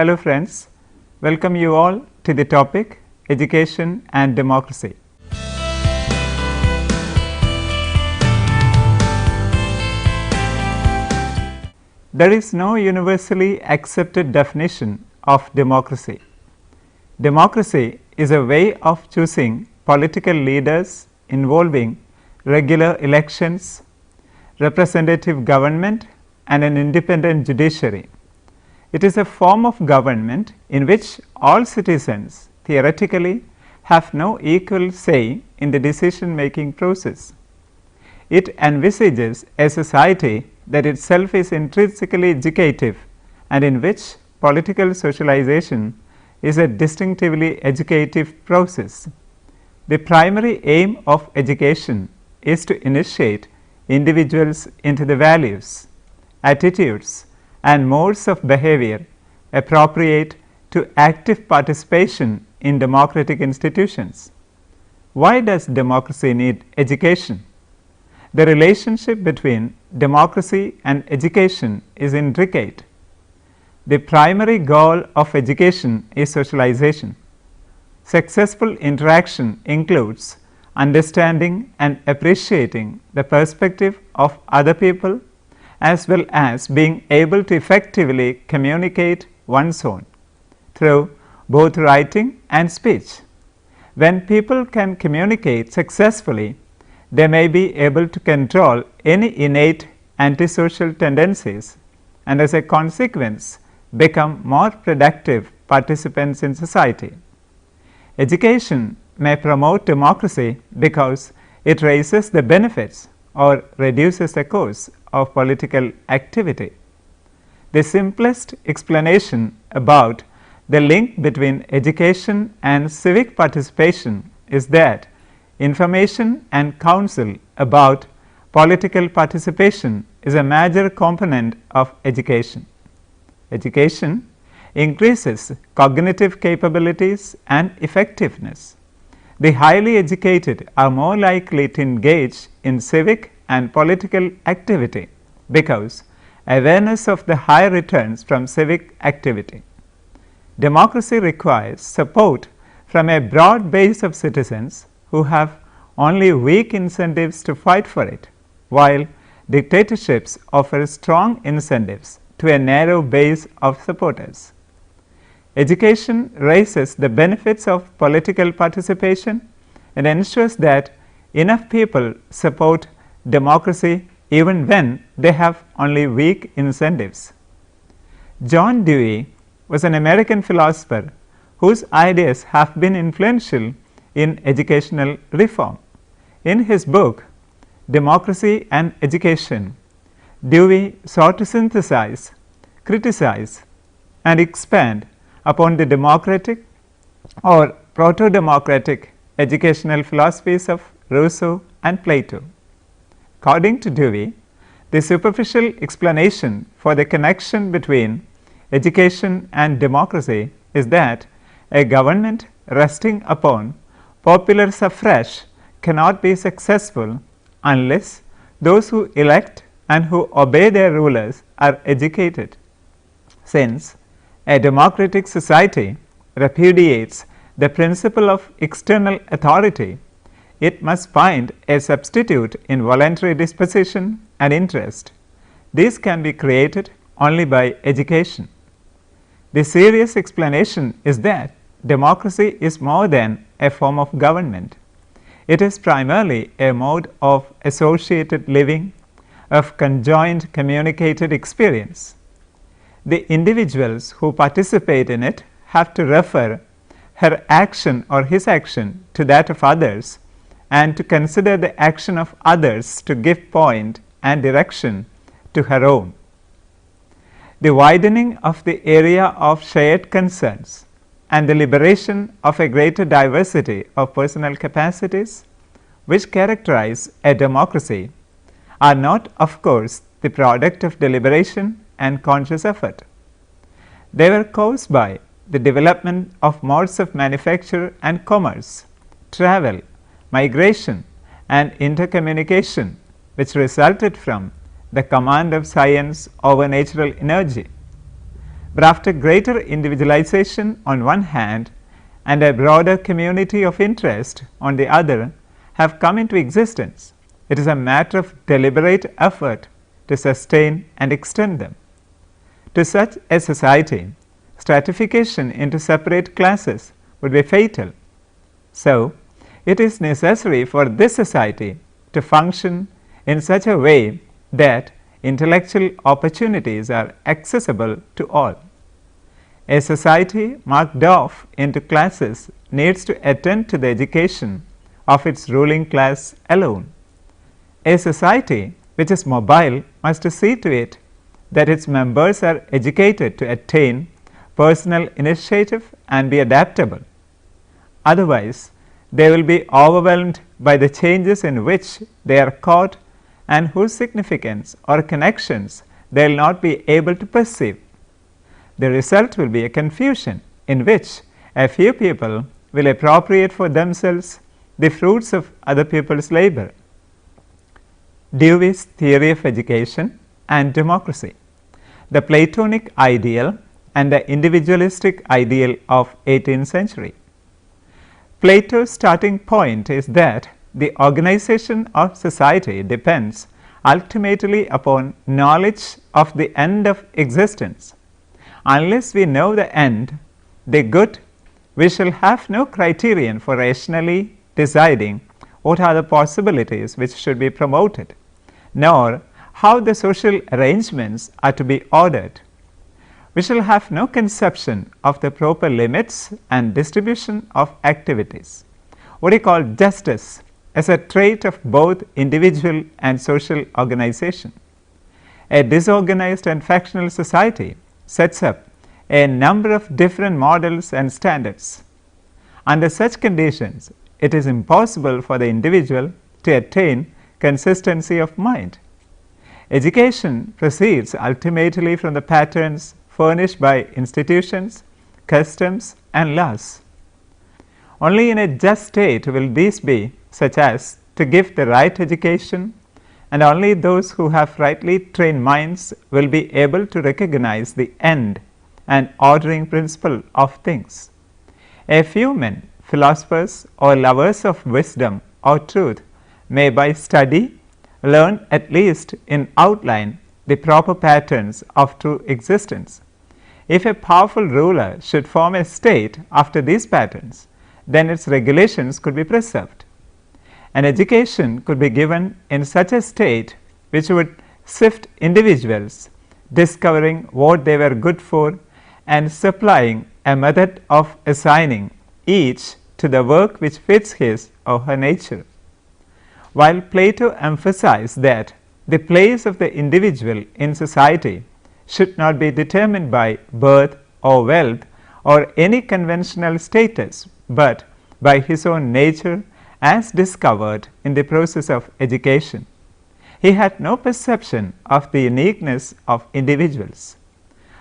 Hello friends, welcome you all to the topic Education and Democracy. There is no universally accepted definition of democracy. Democracy is a way of choosing political leaders involving regular elections, representative government and an independent judiciary. It is a form of government in which all citizens theoretically have no equal say in the decision making process. It envisages a society that itself is intrinsically educative and in which political socialization is a distinctively educative process. The primary aim of education is to initiate individuals into the values, attitudes and modes of behavior appropriate to active participation in democratic institutions. Why does democracy need education? The relationship between democracy and education is intricate. The primary goal of education is socialization. Successful interaction includes understanding and appreciating the perspective of other people as well as being able to effectively communicate one's own through both writing and speech. When people can communicate successfully, they may be able to control any innate antisocial tendencies and as a consequence become more productive participants in society. Education may promote democracy because it raises the benefits or reduces the cost of political activity. The simplest explanation about the link between education and civic participation is that information and counsel about political participation is a major component of education. Education increases cognitive capabilities and effectiveness. The highly educated are more likely to engage in civic and political activity because awareness of the high returns from civic activity. Democracy requires support from a broad base of citizens who have only weak incentives to fight for it, while dictatorships offer strong incentives to a narrow base of supporters. Education raises the benefits of political participation and ensures that enough people support democracy even when they have only weak incentives. John Dewey was an American philosopher whose ideas have been influential in educational reform. In his book, Democracy and Education, Dewey sought to synthesize, criticize and expand upon the democratic or proto-democratic educational philosophies of Rousseau and Plato. According to Dewey, the superficial explanation for the connection between education and democracy is that a government resting upon popular suffrage cannot be successful unless those who elect and who obey their rulers are educated. Since a democratic society repudiates the principle of external authority, it must find a substitute in voluntary disposition and interest. These can be created only by education. The serious explanation is that democracy is more than a form of government. It is primarily a mode of associated living, of conjoined communicated experience. The individuals who participate in it have to refer her action or his action to that of others and to consider the action of others to give point and direction to her own. The widening of the area of shared concerns and the liberation of a greater diversity of personal capacities which characterize a democracy are not, of course, the product of deliberation and conscious effort. They were caused by the development of modes of manufacture and commerce, travel, migration and intercommunication which resulted from the command of science over natural energy. but after greater individualization on one hand and a broader community of interest on the other have come into existence, it is a matter of deliberate effort to sustain and extend them. To such a society, stratification into separate classes would be fatal. So, it is necessary for this society to function in such a way that intellectual opportunities are accessible to all. A society marked off into classes needs to attend to the education of its ruling class alone. A society which is mobile must see to it that its members are educated to attain personal initiative and be adaptable. Otherwise, they will be overwhelmed by the changes in which they are caught and whose significance or connections they will not be able to perceive. The result will be a confusion in which a few people will appropriate for themselves the fruits of other people's labor. Dewey's theory of education and democracy, the Platonic ideal and the individualistic ideal of 18th century. Plato's starting point is that the organization of society depends ultimately upon knowledge of the end of existence. Unless we know the end, the good, we shall have no criterion for rationally deciding what are the possibilities which should be promoted, nor how the social arrangements are to be ordered. We shall have no conception of the proper limits and distribution of activities. What he called justice as a trait of both individual and social organization. A disorganized and factional society sets up a number of different models and standards. Under such conditions, it is impossible for the individual to attain consistency of mind. Education proceeds ultimately from the patterns furnished by institutions, customs, and laws. Only in a just state will these be such as to give the right education, and only those who have rightly trained minds will be able to recognize the end and ordering principle of things. A few men, philosophers or lovers of wisdom or truth may by study learn at least in outline the proper patterns of true existence. If a powerful ruler should form a state after these patterns, then its regulations could be preserved. An education could be given in such a state which would sift individuals, discovering what they were good for and supplying a method of assigning each to the work which fits his or her nature. While Plato emphasized that the place of the individual in society should not be determined by birth or wealth or any conventional status, but by his own nature as discovered in the process of education, he had no perception of the uniqueness of individuals.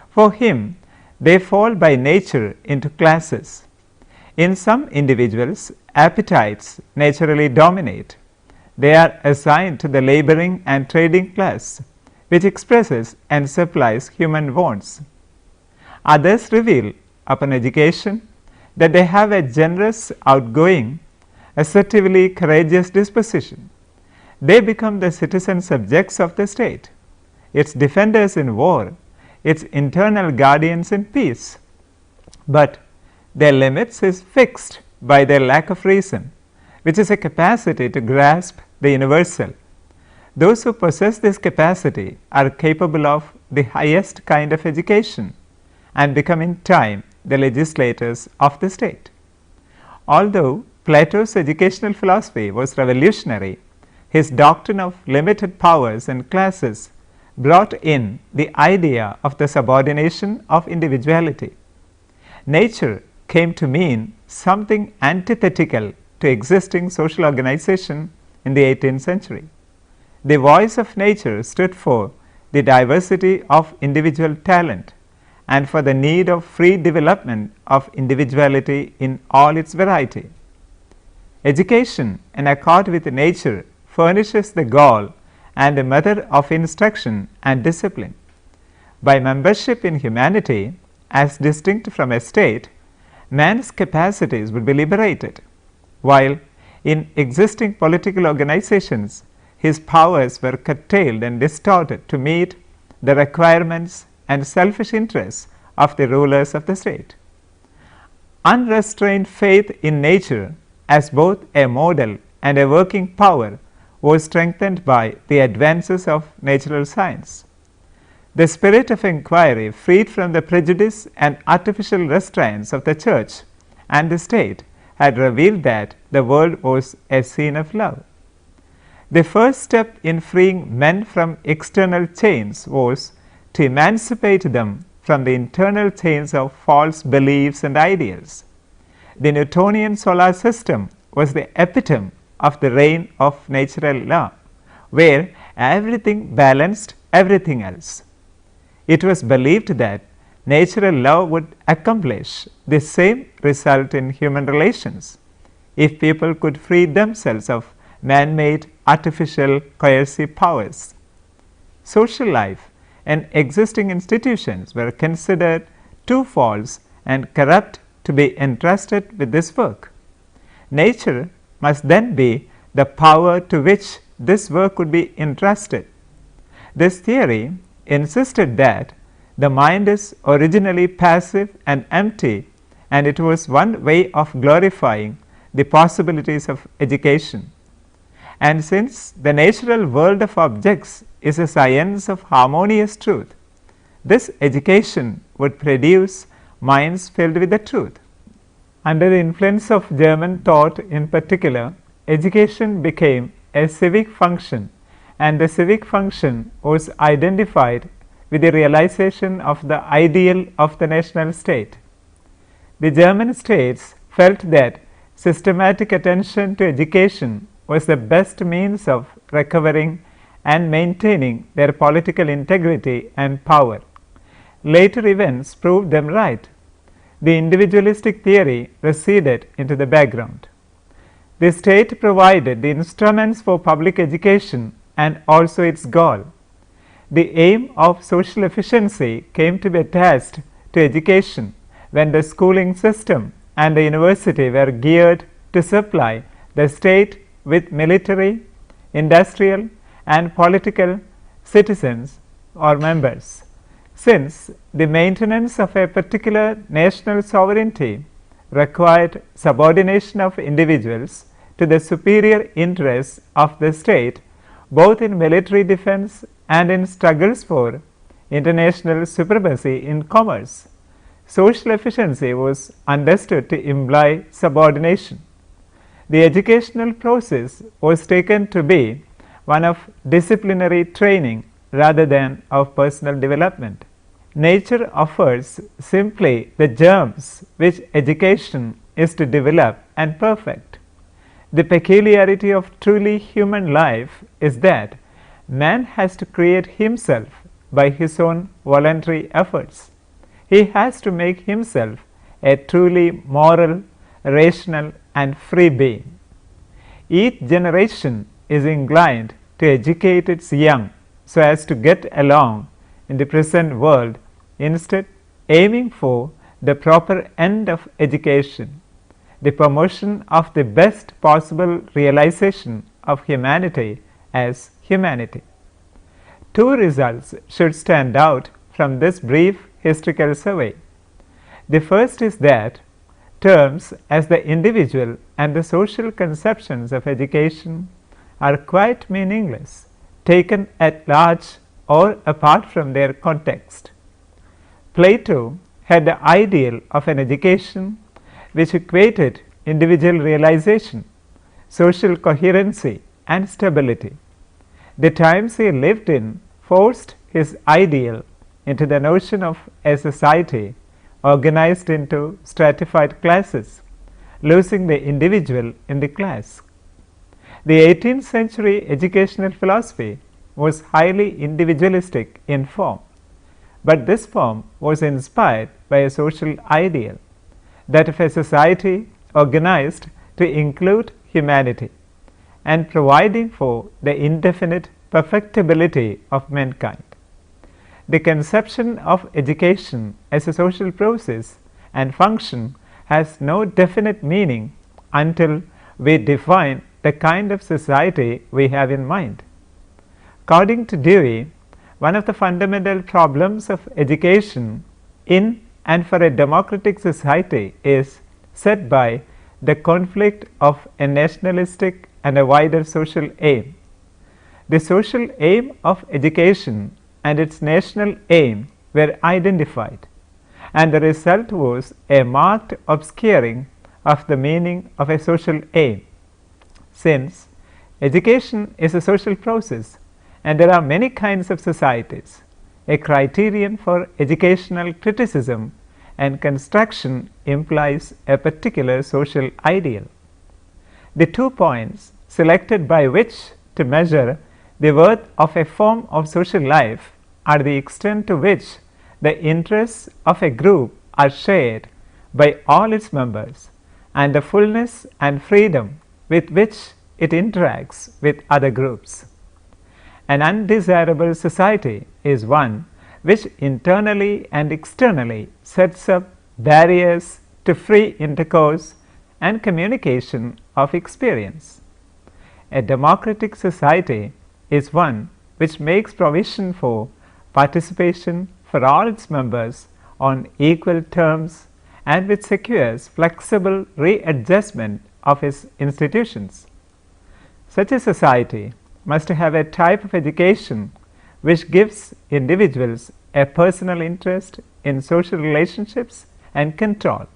For him, they fall by nature into classes. In some individuals, appetites naturally dominate. They are assigned to the laboring and trading class, which expresses and supplies human wants. Others reveal upon education that they have a generous, outgoing, assertively courageous disposition. They become the citizen subjects of the state, its defenders in war, its internal guardians in peace. But their limits is fixed by their lack of reason, which is a capacity to grasp the universal. Those who possess this capacity are capable of the highest kind of education and become in time the legislators of the state. Although Plato's educational philosophy was revolutionary, his doctrine of limited powers and classes brought in the idea of the subordination of individuality. Nature came to mean something antithetical to existing social organization in the 18th century. The voice of nature stood for the diversity of individual talent and for the need of free development of individuality in all its variety. Education, in accord with nature, furnishes the goal and the method of instruction and discipline. By membership in humanity, as distinct from a state, man's capacities would be liberated, while in existing political organizations, his powers were curtailed and distorted to meet the requirements and selfish interests of the rulers of the state. Unrestrained faith in nature as both a model and a working power was strengthened by the advances of natural science. The spirit of inquiry, freed from the prejudice and artificial restraints of the church and the state, had revealed that the world was a scene of love. The first step in freeing men from external chains was to emancipate them from the internal chains of false beliefs and ideals. The Newtonian solar system was the epitome of the reign of natural law, where everything balanced everything else. It was believed that natural law would accomplish the same result in human relations if people could free themselves of man-made artificial coercive powers. Social life and existing institutions were considered too false and corrupt to be entrusted with this work. Nature must then be the power to which this work would be entrusted. This theory insisted that the mind is originally passive and empty, and it was one way of glorifying the possibilities of education. And since the natural world of objects is a science of harmonious truth, this education would produce minds filled with the truth. Under the influence of German thought in particular, education became a civic function, and the civic function was identified with the realization of the ideal of the national state. The German states felt that systematic attention to education was the best means of recovering and maintaining their political integrity and power. Later events proved them right. The individualistic theory receded into the background. The state provided the instruments for public education and also its goal. The aim of social efficiency came to be attached to education when the schooling system and the university were geared to supply the state with military, industrial, and political citizens or members. Since the maintenance of a particular national sovereignty required subordination of individuals to the superior interests of the state, both in military defense and in struggles for international supremacy in commerce, social efficiency was understood to imply subordination. The educational process was taken to be one of disciplinary training rather than of personal development. Nature offers simply the germs which education is to develop and perfect. The peculiarity of truly human life is that man has to create himself by his own voluntary efforts. He has to make himself a truly moral, rational, and free being. Each generation is inclined to educate its young so as to get along in the present world, instead aiming for the proper end of education, the promotion of the best possible realization of humanity as humanity. Two results should stand out from this brief historical survey. The first is that terms as the individual and the social conceptions of education are quite meaningless, taken at large or apart from their context. Plato had the ideal of an education which equated individual realization, social coherency, and stability. The times he lived in forced his ideal into the notion of a society organized into stratified classes, losing the individual in the class. The 18th century educational philosophy was highly individualistic in form, but this form was inspired by a social ideal, that of a society organized to include humanity and providing for the indefinite perfectibility of mankind. The conception of education as a social process and function has no definite meaning until we define the kind of society we have in mind. According to Dewey, one of the fundamental problems of education in and for a democratic society is set by the conflict of a nationalistic and a wider social aim. The social aim of education and its national aim were identified, and the result was a marked obscuring of the meaning of a social aim. Since education is a social process and there are many kinds of societies, a criterion for educational criticism and construction implies a particular social ideal. The 2 points selected by which to measure the worth of a form of social life are the extent to which the interests of a group are shared by all its members and the fullness and freedom with which it interacts with other groups. An undesirable society is one which internally and externally sets up barriers to free intercourse and communication of experience. A democratic society is one which makes provision for participation for all its members on equal terms and which secures flexible readjustment of its institutions. Such a society must have a type of education which gives individuals a personal interest in social relationships and control,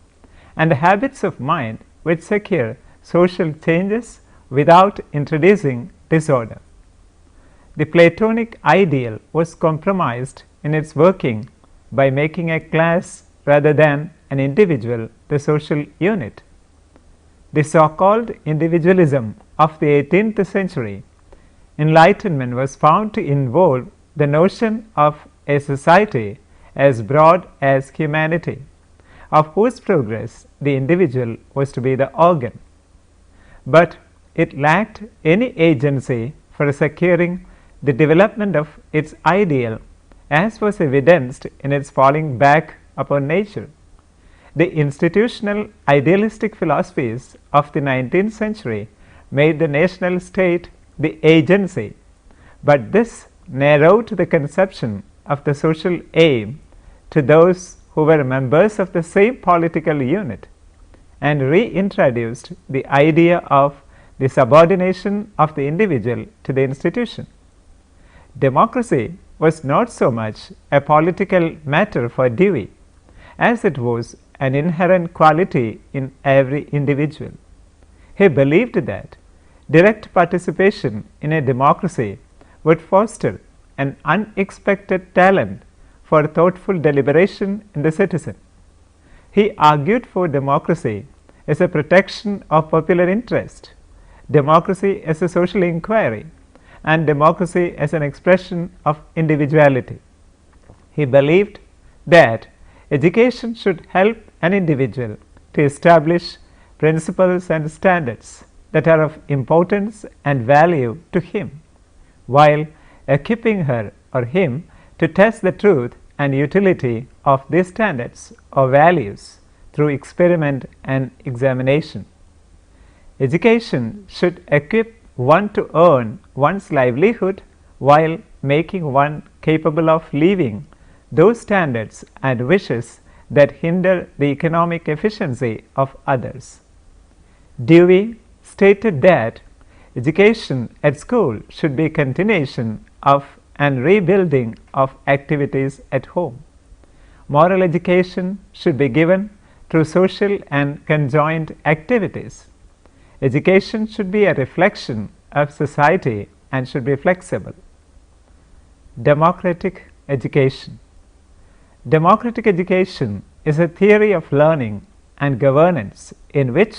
and habits of mind which secure social changes without introducing disorder. The Platonic ideal was compromised in its working by making a class rather than an individual the social unit. The so-called individualism of the 18th century Enlightenment was found to involve the notion of a society as broad as humanity, of whose progress the individual was to be the organ. But it lacked any agency for securing the development of its ideal, as was evidenced in its falling back upon nature. The institutional idealistic philosophies of the 19th century made the national state the agency, but this narrowed the conception of the social aim to those who were members of the same political unit and reintroduced the idea of the subordination of the individual to the institution. Democracy was not so much a political matter for Dewey as it was an inherent quality in every individual. He believed that direct participation in a democracy would foster an unexpected talent for thoughtful deliberation in the citizen. He argued for democracy as a protection of popular interest, democracy as a social inquiry, and democracy as an expression of individuality. He believed that education should help an individual to establish principles and standards that are of importance and value to him, while equipping her or him to test the truth and utility of these standards or values through experiment and examination. Education should equip one to earn one's livelihood while making one capable of leaving those standards and wishes that hinder the economic efficiency of others. Dewey stated that education at school should be a continuation of and rebuilding of activities at home. Moral education should be given through social and conjoined activities. Education should be a reflection of society and should be flexible. Democratic education. Democratic education is a theory of learning and governance in which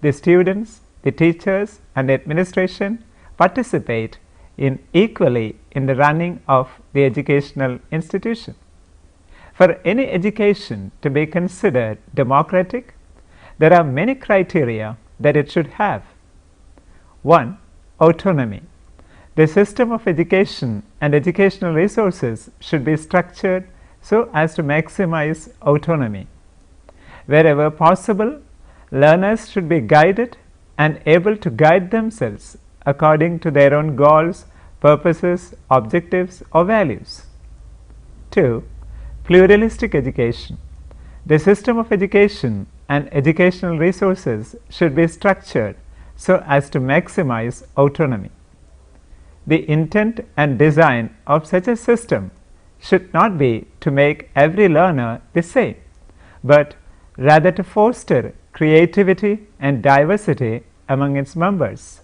the students, the teachers, and the administration participate in equally in the running of the educational institution. For any education to be considered democratic, there are many criteria that it should have. 1. Autonomy. The system of education and educational resources should be structured so as to maximize autonomy. Wherever possible, learners should be guided and able to guide themselves according to their own goals, purposes, objectives, or values. 2. Pluralistic education. The system of education and educational resources should be structured so as to maximize autonomy. The intent and design of such a system should not be to make every learner the same, but rather to foster creativity and diversity among its members,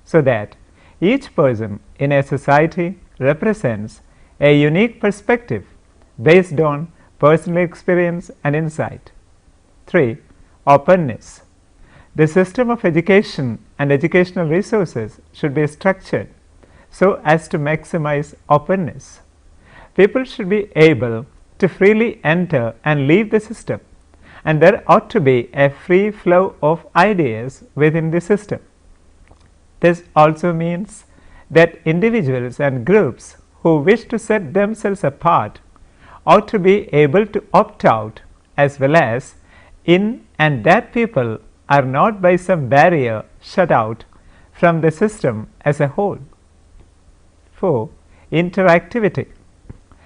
so that each person in a society represents a unique perspective based on personal experience and insight. 3. Openness. The system of education and educational resources should be structured so as to maximize openness. People should be able to freely enter and leave the system, and there ought to be a free flow of ideas within the system. This also means that individuals and groups who wish to set themselves apart ought to be able to opt out as well as in, and that people are not by some barrier shut out from the system as a whole. 4. Interactivity.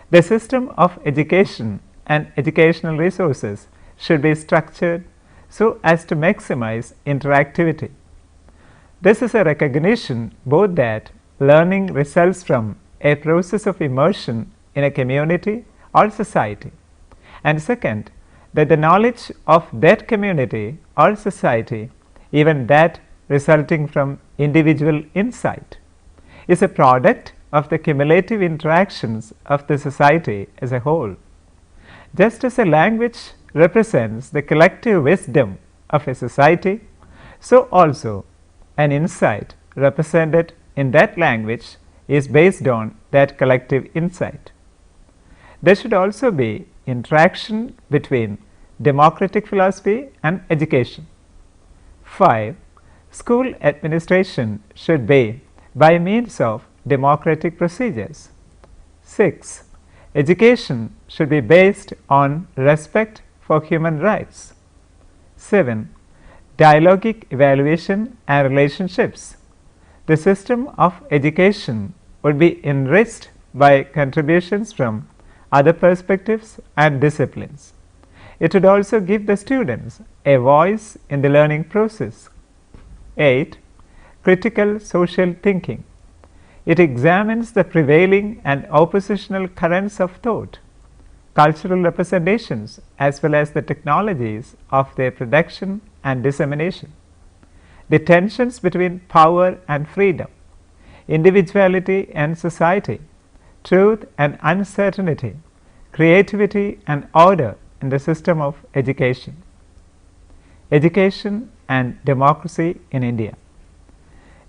The system of education and educational resources should be structured so as to maximize interactivity. This is a recognition both that learning results from a process of immersion in a community or society, and second, that the knowledge of that community or society, even that resulting from individual insight, is a product of the cumulative interactions of the society as a whole. Just as a language represents the collective wisdom of a society, so also an insight represented in that language is based on that collective insight. There should also be interaction between democratic philosophy and education. 5. School administration should be by means of democratic procedures. 6. Education should be based on respect for human rights. 7. Dialogic evaluation and relationships. The system of education would be enriched by contributions from other perspectives and disciplines. It would also give the students a voice in the learning process. 8. Critical social thinking. It examines the prevailing and oppositional currents of thought, cultural representations, as well as the technologies of their production and dissemination, the tensions between power and freedom, individuality and society, truth and uncertainty, creativity and order in the system of education. Education and democracy in India.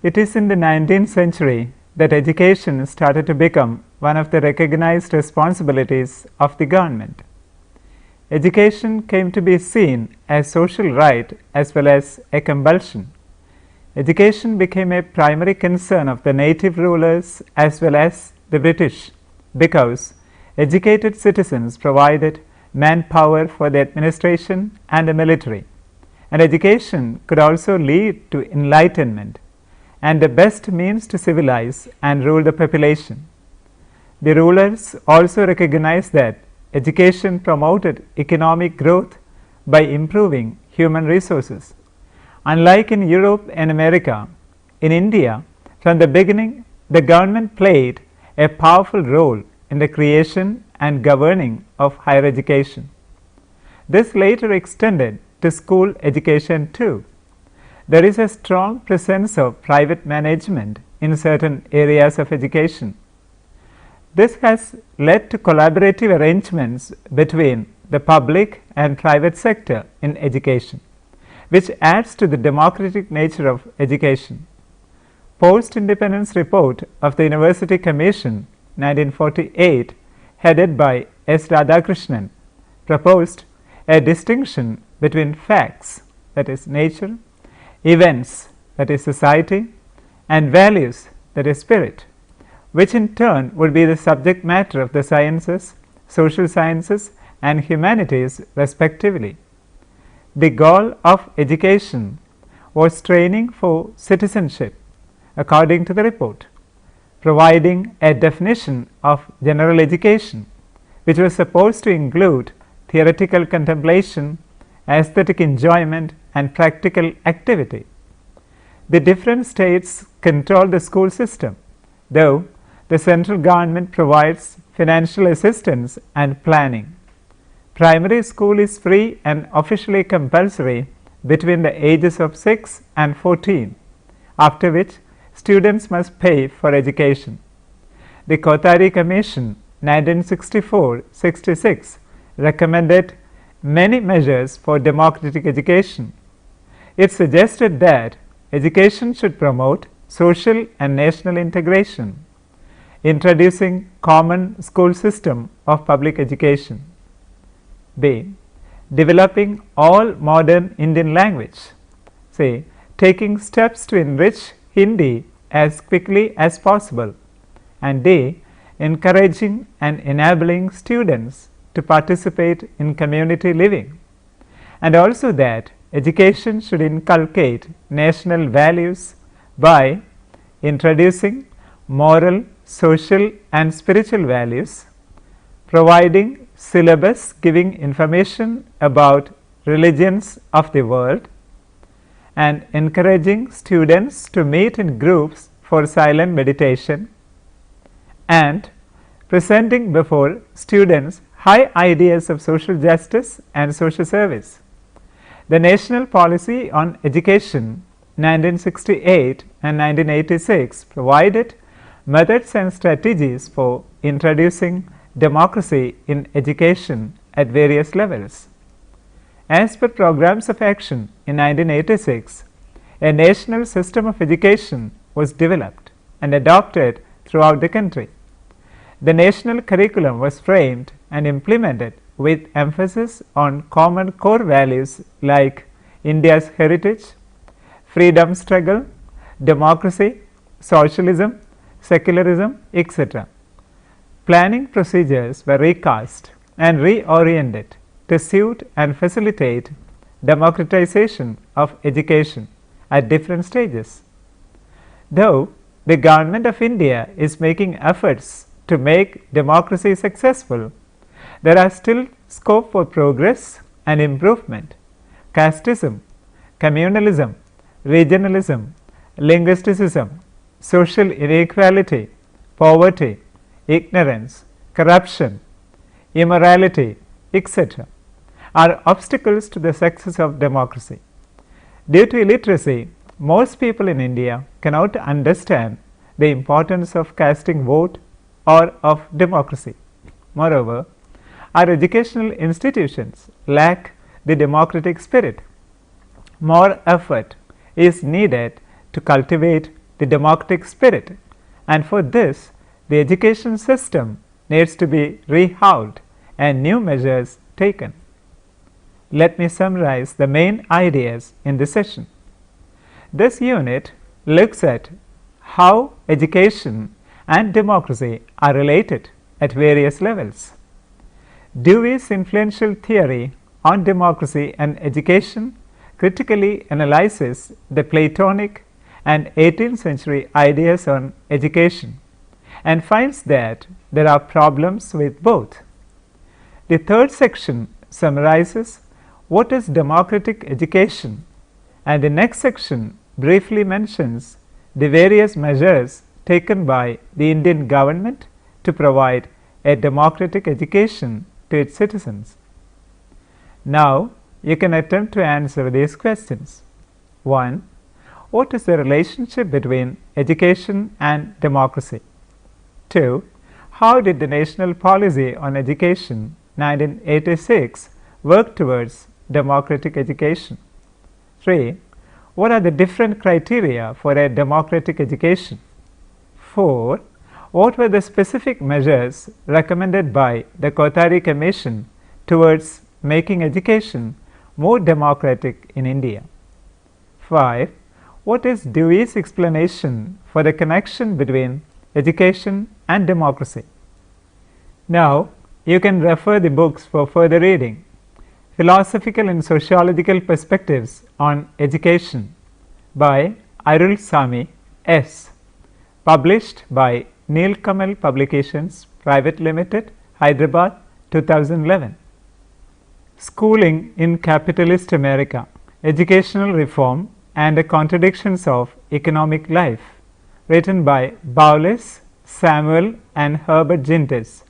It is in the 19th century that education started to become one of the recognized responsibilities of the government. Education came to be seen as social right as well as a compulsion. Education became a primary concern of the native rulers as well as the British, because educated citizens provided manpower for the administration and the military, and education could also lead to enlightenment and the best means to civilize and rule the population. The rulers also recognized that education promoted economic growth by improving human resources. Unlike in Europe and America, in India, from the beginning, the government played a powerful role in the creation and governing of higher education. This later extended to school education too. There is a strong presence of private management in certain areas of education. This has led to collaborative arrangements between the public and private sector in education, which adds to the democratic nature of education. Post-independence report of the University Commission 1948, headed by S. Radhakrishnan, proposed a distinction between facts, that is nature, events, that is society, and values, that is spirit. which in turn would be the subject matter of the sciences, social sciences and humanities respectively. The goal of education was training for citizenship, according to the report, providing a definition of general education, which was supposed to include theoretical contemplation, aesthetic enjoyment and practical activity. The different states control the school system, though the central government provides financial assistance and planning. Primary school is free and officially compulsory between the ages of 6 and 14, after which students must pay for education. The Kothari Commission 1964-66 recommended many measures for democratic education. It suggested that education should promote social and national integration, introducing common school system of public education. B. Developing all modern Indian language. C. Taking steps to enrich Hindi as quickly as possible. And D. Encouraging and enabling students to participate in community living, and also that education should inculcate national values by introducing moral, social and spiritual values, providing syllabus giving information about religions of the world, and encouraging students to meet in groups for silent meditation, and presenting before students high ideas of social justice and social service. The National Policy on Education 1968 and 1986 provided methods and strategies for introducing democracy in education at various levels. As per programs of action in 1986, a national system of education was developed and adopted throughout the country. The national curriculum was framed and implemented with emphasis on common core values like India's heritage, freedom struggle, democracy, socialism, secularism, etc. Planning procedures were recast and reoriented to suit and facilitate democratization of education at different stages. Though the Government of India is making efforts to make democracy successful, there are still scope for progress and improvement. Casteism, communalism, regionalism, linguisticism, social inequality, poverty, ignorance, corruption, immorality, etc. are obstacles to the success of democracy. Due to illiteracy, most people in India cannot understand the importance of casting vote or of democracy. Moreover, our educational institutions lack the democratic spirit. More effort is needed to cultivate the democratic spirit, and for this the education system needs to be rehauled and new measures taken. Let me summarize the main ideas in this session. This unit looks at how education and democracy are related at various levels. Dewey's influential theory on democracy and education critically analyzes the Platonic and 18th century ideas on education and finds that there are problems with both. The third section summarizes what is democratic education, and the next section briefly mentions the various measures taken by the Indian government to provide a democratic education to its citizens. Now, you can attempt to answer these questions. 1. What is the relationship between education and democracy? 2. How did the National Policy on Education 1986 work towards democratic education? 3. What are the different criteria for a democratic education? 4. What were the specific measures recommended by the Kothari Commission towards making education more democratic in India? 5. What is Dewey's explanation for the connection between Education and Democracy. Now, you can refer the books for further reading. Philosophical and Sociological Perspectives on Education by Arulsamy S. Published by Nilkamal Publications Private Limited, Hyderabad, 2011. Schooling in Capitalist America, Educational Reform and the Contradictions of Economic Life, written by Bowles, Samuel and Herbert Gintis,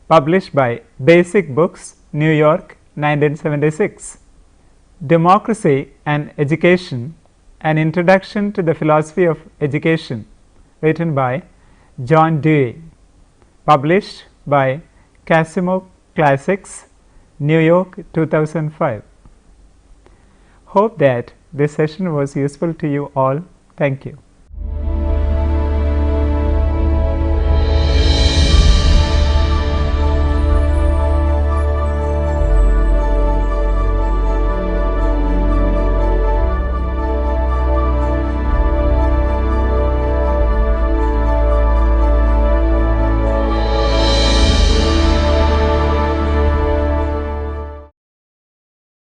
published by Basic Books, New York, 1976. Democracy and Education, An Introduction to the Philosophy of Education, written by John Dewey, published by Casimo Classics, New York, 2005. Hope that this session was useful to you all. Thank you.